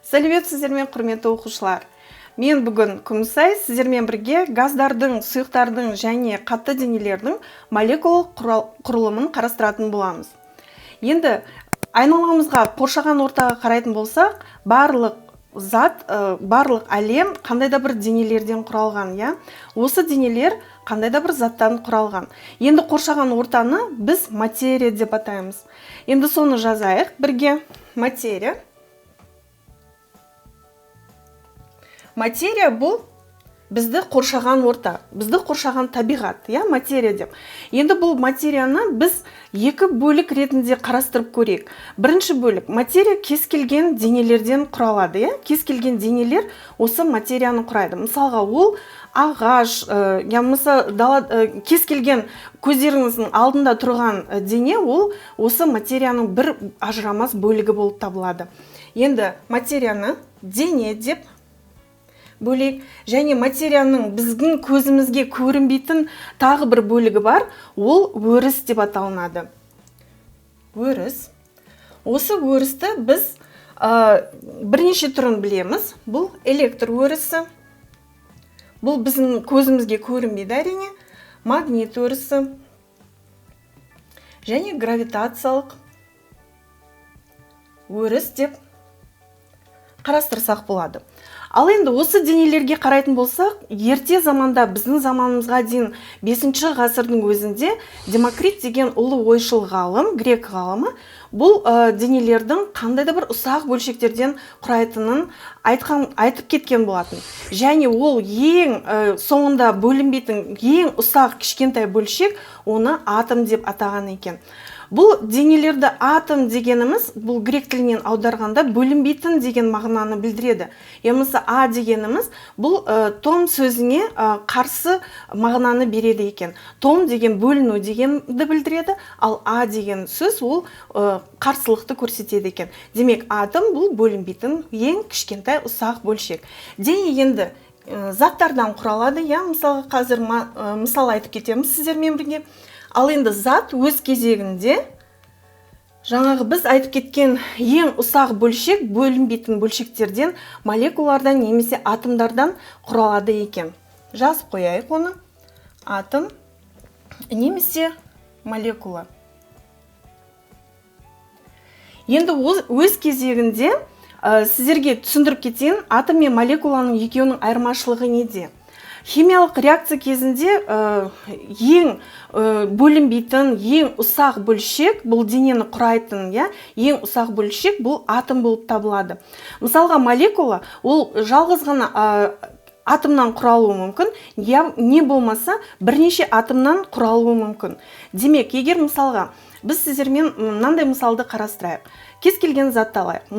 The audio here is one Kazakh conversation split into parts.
Сәлеметсіздер ме, құрметті оқушылар. Мен бүгін Күмісай сіздермен бірге газдардың, сұйықтардың және қатты денелердің молекулалық құрылымын қарастыратын боламыз. Енді айналамызға, қоршаған ортаға қарайтын болсақ, барлық зат, барлық әлем қандай да бір денелерден құралған, я? Осы денелер қандай да бір заттан құралған. Енді қоршаған ортаны біз материя деп атаймыз. Енді соны жазайық бірге. Материя бұл бізді қоршаған орта, бізді қоршаған табиғат, я, материя деп. Енді бұл материяны біз екі бөлік ретінде қарастырып көрейік. Бірінші бөлік, материя кез келген денелерден құралады, я? Кез келген денелер осы материяны құрайды. Мысалға, ол ағаш, кез келген көздеріңіздің алдында тұрған дене, ол осы материяның бір ажырамас бөлігі болып табылады. Енді материяны дене деп бөлек, және материяның біздің көзімізге көрінбейтін тағы бір бөлігі бар, ол өріс деп аталынады. Өріс. Осы өрісті біз бірнеше түрін білеміз. Бұл электр өрісі. Бұл біздің көзімізге көрінбейді, әрине. Магнит өрісі. Және гравитациялық өріс деп қарастырсақ болады. Ал енді осы денелерге қарайтын болсақ, ерте заманда біздің заманымызға дейін 5-ші ғасырдың өзінде Демокрит деген ұлы ойшыл ғалым, грек ғалымы, бұл денелердің қандай да бір ұсақ бөлшектерден құрайтынын айтып кеткен болатын. Және ол ең соңында бөлінбейтін ең ұсақ кішкентай бөлшек оны атом деп атаған екен. Бұл денелерді атом дегеніміз, бұл грек тілінен аударғанда бөлінбейтін деген мағынаны білдіреді. Емесі А дегеніміз, бұл том сөзіне қарсы мағынаны береді екен. Том деген бөліну дегенді білдіреді, ал А деген сөз ол қарсылықты көрсетеді екен. Демек, атом бұл бөлінбейтін ең кішкентай ұсақ бөлшек. Дене енді заттардан құралады, я, мысалға қазір мысал айтып кетеміз сіздермен бірге. Ал енді зат өз кезегінде жаңағы біз айтып кеткен ең ұсақ бөлшек бөлінбейтін бөлшектерден, молекулалардан немесе атомдардан құралады екен. Жазып қояйық оны. Атом немесе молекула. Енді өз кезегінде сіздерге түсіндіріп кетейін, атом мен молекуланың екеуінің айырмашылығы неде? Химиялық реакция кезінде ең бөлінбейтін, ең ұсақ бөлшек, бұл денені құрайтын, ең ұсақ бөлшек бұл атом болып табылады. Мысалға, молекула, ол жалғыз ғана атомнан құралуы мүмкін, не болмаса бірнеше атомнан құралуы мүмкін. Демек, егер мысалға, біз сіздермен мынандай мысалды қарастырайық. Кез келген затты алайық.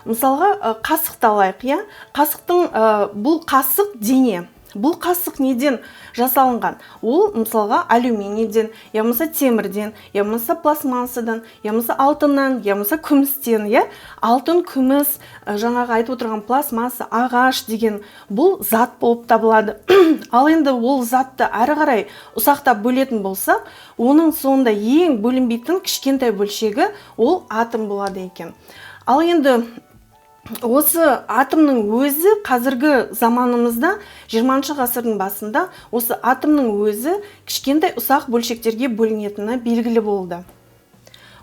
Мысалға, қасықты алайық, я? Қасықтың бұл қасық дене. Бұл қасық неден жасалынған? Ол, мысалға, алюминийден, ямысы темірден, ямысы пластмассадан, ямысы алтыннан, ямысы күмістен, я? Алтын, күміс, жаңағы айтып отырған пластмасса, ағаш деген бұл зат болып табылады. Ал енді ол затты әрі қарай ұсақтап бөлетін болса, оның соңында ең бөлінбейтін кішкентай бөлшегі ол атом болады екен. Ал енді осы атомның өзі қазіргі заманымызда 20-шы ғасырдың басында осы атомның өзі кішкентай ұсақ бөлшектерге бөлінетіні белгілі болды.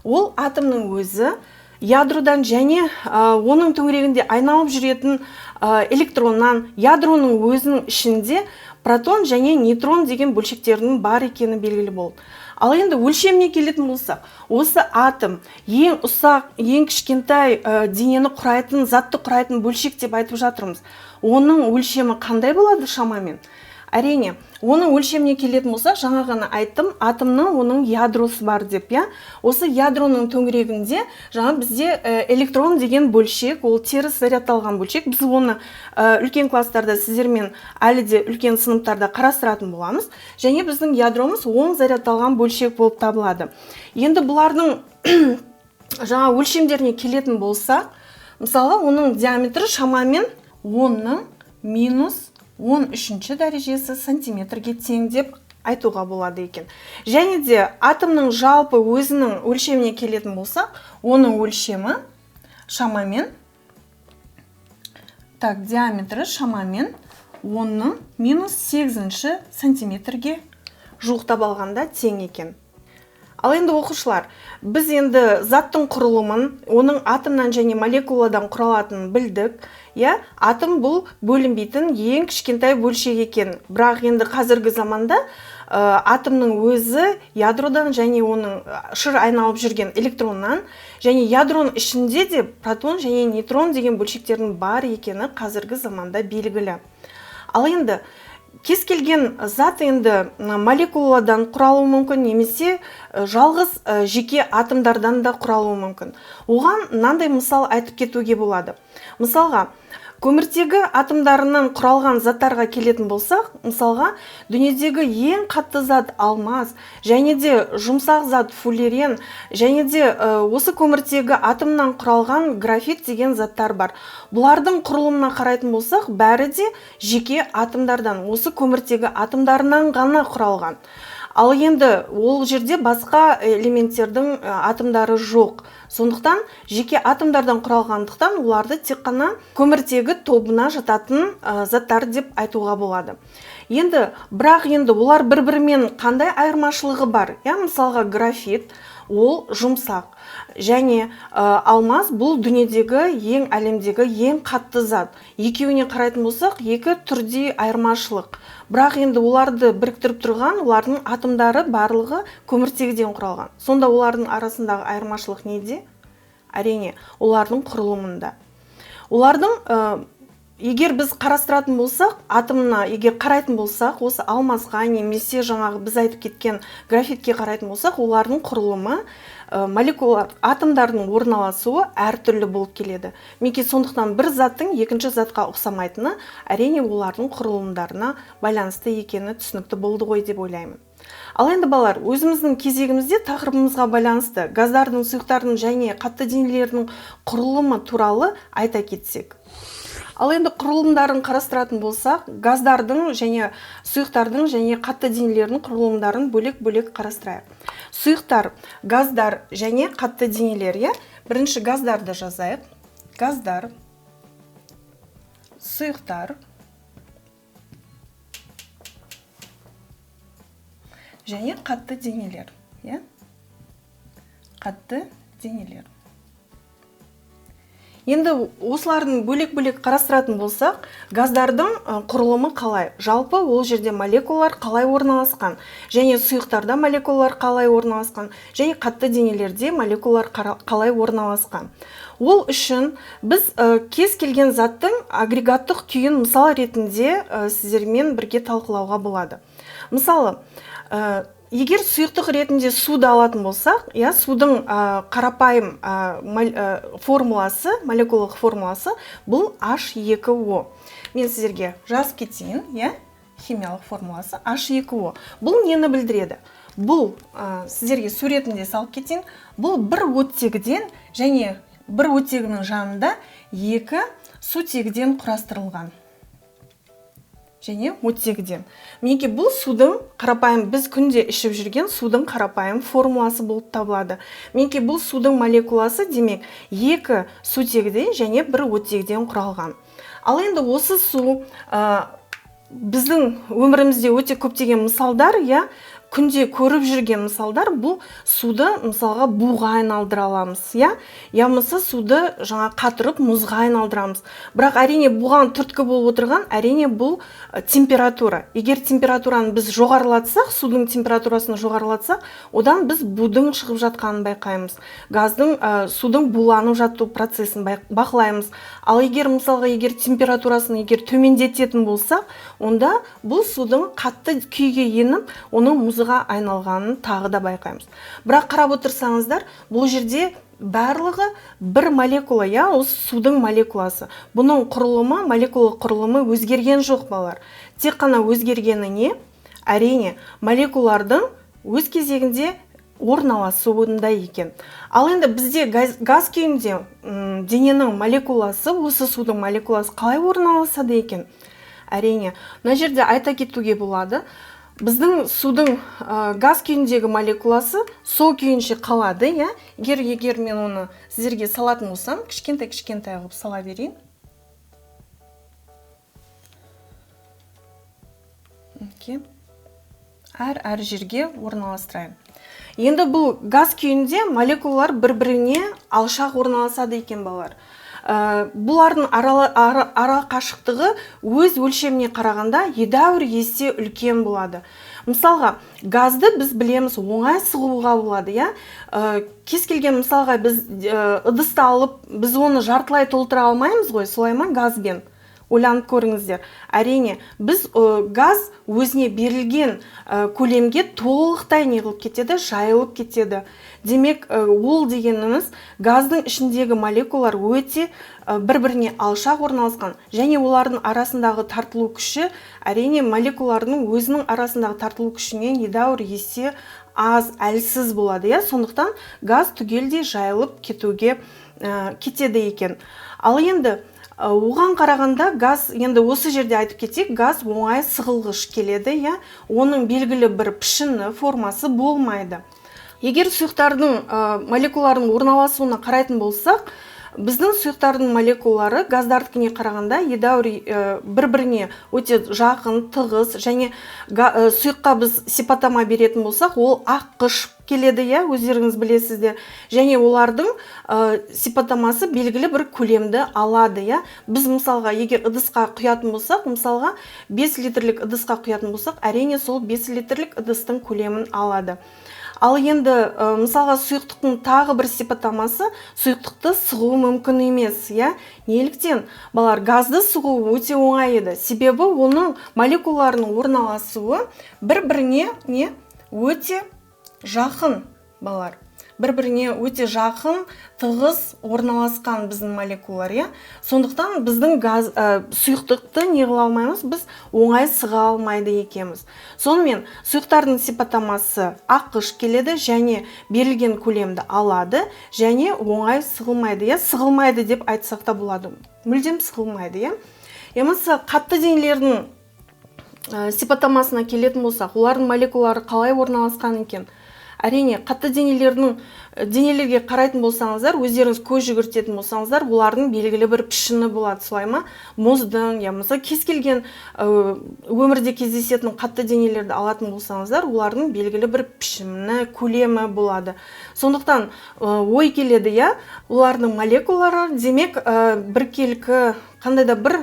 Ол атомның өзі ядродан және оның төңірегінде айналып жүретін электроннан, ядроның өзінің ішінде протон және нейтрон деген бөлшектердің бар екені белгілі болды. Ал енді өлшеміне келетін болсақ, осы атом ең ұсақ, ең кішкентай денені құрайтын, затты құрайтын бөлшек деп айтып жатырмыз. Оның өлшемі қандай болады шамамен? Әрине, оның өлшеміне келетін болсақ, жаңа ғана айттым, атомның оның ядросы бар деп, я? Осы ядроның төңірегінде жаңа бізде электрон деген бөлшек, ол теріс зарядталған бөлшек. Біз оны үлкен класстарда сіздермен әлі де үлкен сыныптарда қарастыратын боламыз. Және біздің ядромыз оң зарядталған бөлшек болып табылады. Енді бұлардың жаңа өлшемдеріне келетін болсақ, мысалға, оның диаметрі шамамен 10-ның минус 13-ші дәрежесі сантиметрге тең деп айтуға болады екен. Және де атомның жалпы өзінің өлшеміне келетін болсақ, оның өлшемі шамамен Так, диаметрі шамамен 10-ның -8 сантиметрге жуықтап алғанда тең екен. Ал енді оқушылар, біз енді заттың құрылымын, оның атомнан және молекуладан құралатынын білдік. Атом бұл бөлінбейтін ең кішкентай бөлшек екен. Бірақ енді қазіргі заманда атомның өзі ядродан және оның шыр айналып жүрген электроннан және ядроның ішінде де протон және нейтрон деген бөлшектердің бар екені қазіргі заманда белгілі. Ал енді кез келген зат енді молекуладан құралуы мүмкін, немесе жалғыз жеке атомдардан да құралуы мүмкін. Оған мынандай мысал айтып кетуге болады. Мысалға, көміртегі атомдарынан құралған заттарға келетін болсақ, мысалға, дүниедегі ең қатты зат алмаз, және де жұмсақ зат фуллерен, және де осы көміртегі атомнан құралған графит деген заттар бар. Бұлардың құрылымына қарайтын болсақ, бәрі де жеке атомдардан, осы көміртегі атомдарынан ғана құралған. Ал енді ол жерде басқа элементтердің атомдары жоқ. Сондықтан жеке атомдардан құралғандықтан оларды тек қана көміртегі тобына жататын заттар деп айтуға болады. Бірақ олар бір-бірімен қандай айырмашылығы бар? Мысалға, графит ол жұмсақ, және алмаз бұл дүниедегі әлемдегі ең қатты зат. Екеуіне қарайтын болсақ, екі түрде айырмашылық. Бірақ оларды біріктіріп тұрған, олардың атомдары барлығы көміртегіден құралған. Сонда олардың арасындағы айырмашылық неде? Әрине, олардың құрылымында. Олардың, егер біз қарастыратын болсақ, атомына егер қарайтын болсақ, осы алмазға немесе жаңағы біз айтып кеткен графитке қарайтын болсақ, олардың құрылымы, молекулалар атомдардың орналасуы әртүрлі болып келеді. Сондықтан бір заттың екінші затқа ұқсамайтыны әрине олардың құрылымдарына байланысты екені түсінікті болды ғой деп ойлаймын. Ал енді балалар, өзіміздің кезегімізде тақырыбымызға байланысты газдардың, сұйықтардың және қатты денелердің құрылымы туралы айта кетсек. Ал енді құрылымдарын қарастыратын болсақ, газдардың және сұйықтардың және қатты денелердің құрылымдарын бөлек-бөлек қарастырайық. Сұйықтар, газдар және қатты денелер. Бірінші газдарды жазайық. Газдар, сұйықтар және қатты денелер. Қатты денелер. Енді осылардың бөлек-бөлек қарастыратын болсақ, газдардың құрылымы қалай? Жалпы ол жерде молекулалар қалай орналасқан? Және сұйықтарда молекулалар қалай орналасқан? Және қатты денелерде молекулалар қалай орналасқан? Ол үшін біз кез келген заттың агрегаттық күйін мысал ретінде сіздермен бірге талқылауға болады. Мысалы, егер сұйықтық ретінде суды алатын болсақ, судың қарапайым формуласы, молекулалық формуласы бұл H2O. Мен сіздерге жазып кетейін, химиялық формуласы H2O. Бұл нені білдіреді? Бұл сіздерге суретінде салып кетейін. Бұл бір оттегіден және бір оттегінің жанында екі сутегіден құрастырылған. Және оттегіден. Мінекей бұл судың қарапайым, біз күнде ішіп жүрген судың қарапайым формуласы болып табылады. Мінекей бұл судың молекуласы, демек, екі сутегіден және бір оттегіден құралған. Ал енді осы су біздің өмірімізде өте көптеген мысалдар, күнде көріп жүрген мысалдар, бұл суды мысалға буға айналдыра аламыз, яғни суды қатырып мұзға айналдырамыз. Бірақ әрине бұған түрткі болып отырған, әрине бұл температура. Егер температураны біз жоғарылатсақ, судың температурасын жоғарылатсақ, одан біз будың шығып жатқанын байқаймыз. Судың буланып жату процесін бақылаймыз. Ал егер температурасын төмендететін болсақ, онда бұл судың қатты күйге еніп, оның мұзға айналғанын тағы да байқаймыз. Бірақ қарап отырсаңыздар, бұл жерде барлығы бір молекула, осы судың молекуласы. Бұның құрылымы, молекулалық құрылымы өзгерген жоқ, балалар. Тек қана өзгергені не? Әрине, молекулалардың өз кезегінде орналасуында екен. Ал енді бізде газ күйінде дененің молекуласы, осы судың молекуласы қалай орналасады екен? Әрине, мына жерде айта кетуге болады. Біздің судың газ күйіндегі молекуласы сол күйінше қалады, Егер мен оны сіздерге салатын болсам, кішкентай қылып сала берейін. әр жерге орналастырайын. Енді бұл газ күйінде молекулалар бір-біріне алшақ орналасады екен балалар. Бұлардың ара қашықтығы өз өлшеміне қарағанда едәуір есе үлкен болады. Мысалға, газды біз білеміз оңай сығуға болады, я? Кез келген мысалға біз ыдысты алып, біз оны жартылай толтыра алмаймыз ғой, солай ма газбен? Ойланып көріңіздер. Әрине, біз газ өзіне берілген көлемге толықтай неғылып кетеді, жайылып кетеді. Демек, ол дегеніміз газдың ішіндегі молекулалар өте бір-біріне алшақ орналасқан, және олардың арасындағы тартылу күші, әрине, молекулалардың өзінің арасындағы тартылу күшінен едәуір есе аз, әлсіз болады. Сондықтан газ түгелдей жайылып кетеді екен. Ал енді оған қарағанда газ, енді осы жерде айтып кетейік, газ оңай сығылғыш келеді, оның белгілі бір пішіні, формасы болмайды. Егер сұйықтардың молекулаларының орналасуына қарайтын болсақ, біздің сұйықтардың молекулалары газдардікіне қарағанда едәуір бір-біріне өте жақын, тығыз, және сұйыққа біз сипаттама беретін болсақ, ол аққыш келеді, өздеріңіз білесіздер. Және олардың сипаттамасы белгілі бір көлемді алады. Біз мысалға, егер ыдысқа құятын болсақ, мысалға 5 литрлік ыдысқа құятын болсақ, әрине сол 5 литрлік ыдыстың көлемін алады. Ал енді мысалға сұйықтықтың тағы бір сипаттамасы сұйықтықты сығу мүмкін емес. Неліктен? Балалар, газды сығу өте оңай еді. Себебі оның молекулаларының орналасуы бір-біріне өте жақын, балалар. Бір-біріне өте жақын, тығыз орналасқан біздің молекулалар. Сондықтан біздің сұйықтықты неғыла алмаймыз, біз оңай сыға алмайды екенбіз. Сонымен сұйықтардың сипаттамасы аққыш келеді, және берілген көлемді алады, және оңай сығылмайды. Сығылмайды деп айтсақ та болады. Мүлдем сығылмайды. Мысалы, қатты денелердің сипаттамасына келетін болсақ, олардың молекулалары қалай орналасқан екен? Әрине, қатты денелерге қарайтын болсаңыздар, өздеріңіз көз жүгіртетін болсаңыздар, олардың белгілі бір пішіні болады, солай ма? Мұздың, мысалы, кез келген өмірде кездесетін қатты денелерді алатын болсаңыздар, олардың белгілі бір пішіні, көлемі болады. Сондықтан ой келеді, олардың молекулалары, демек, біркелкі қандай да бір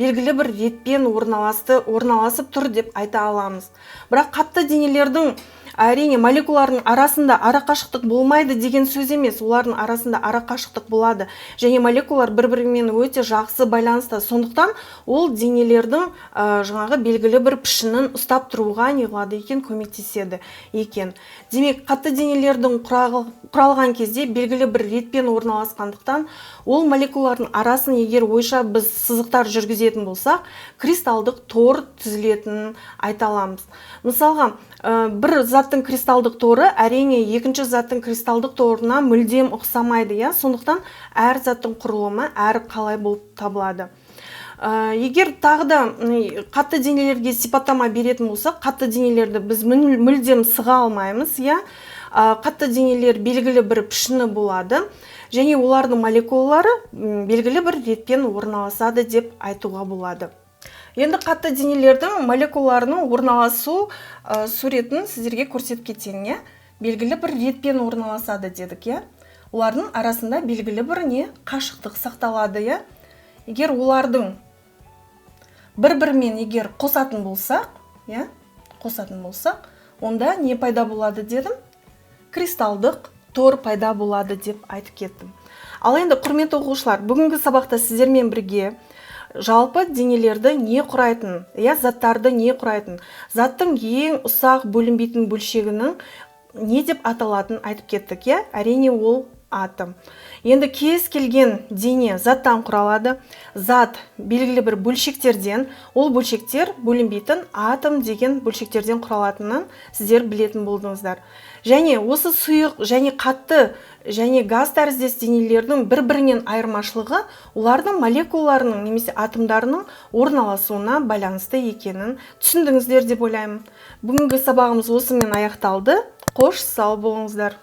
белгілі бір ретпен орналасып тұр деп айта аламыз. Бірақ қатты денелердің әрине молекулалардың арасында арақашықтық болмайды деген сөз емес, олардың арасында арақашықтық болады, және молекулалар бір-бірімен өте жақсы байланысты. Сондықтан ол денелердің жаңағы белгілі бір пішінін ұстап тұруға неғылады екен, көмектеседі екен. Демек, қатты денелердің құралған кезде белгілі бір ретпен орналасқандықтан, ол молекулалардың арасын егер ойша біз сызықтар жүргізетін болсақ, кристалдық тор түзілетінін айта аламыз. Мысалға, бір заттың кристалдық торы әрине екінші заттың кристалдық торына мүлдем ұқсамайды. Сондықтан әр заттың құрылымы әр қалай болып табылады. Егер тағы да қатты денелерге сипаттама беретін болсақ, қатты денелерді біз мүлдем сыға алмаймыз. Қатты денелер белгілі бір пішіні болады, және олардың молекулалары белгілі бір ретпен орналасады деп айтуға болады. Енді қатты денелердің молекулаларының орналасу суретін сіздерге көрсетіп кетейін. Белгілі бір ретпен орналасады дедік. Олардың арасында белгілі бір қашықтық сақталады. Егер олардың бір-бірімен егер қосатын болсақ, онда не пайда болады дедім? Кристалдық тор пайда болады деп айтып кеттім. Ал енді, құрметті оқушылар, бүгінгі сабақта сіздермен бірге жалпы денелерді не құрайтын, заттарды не құрайтын, заттың ең ұсақ бөлінбейтін бөлшегінің не деп аталатын айтып кеттік. Әрине, ол атом. Енді кез келген дене заттан құралады. Зат белгілі бір бөлшектерден, ол бөлшектер бөлінбейтін атом деген бөлшектерден құралатынын сіздер білетін болдыңыздар. Және осы сұйық және қатты және газ тәріздес денелердің бір-бірінен айырмашылығы олардың молекулаларының немесе атомдарының орналасуына байланысты екенін түсіндіңіздер деп ойлаймын. Бүгінгі сабағымыз осымен аяқталды. Қош сау болыңыздар.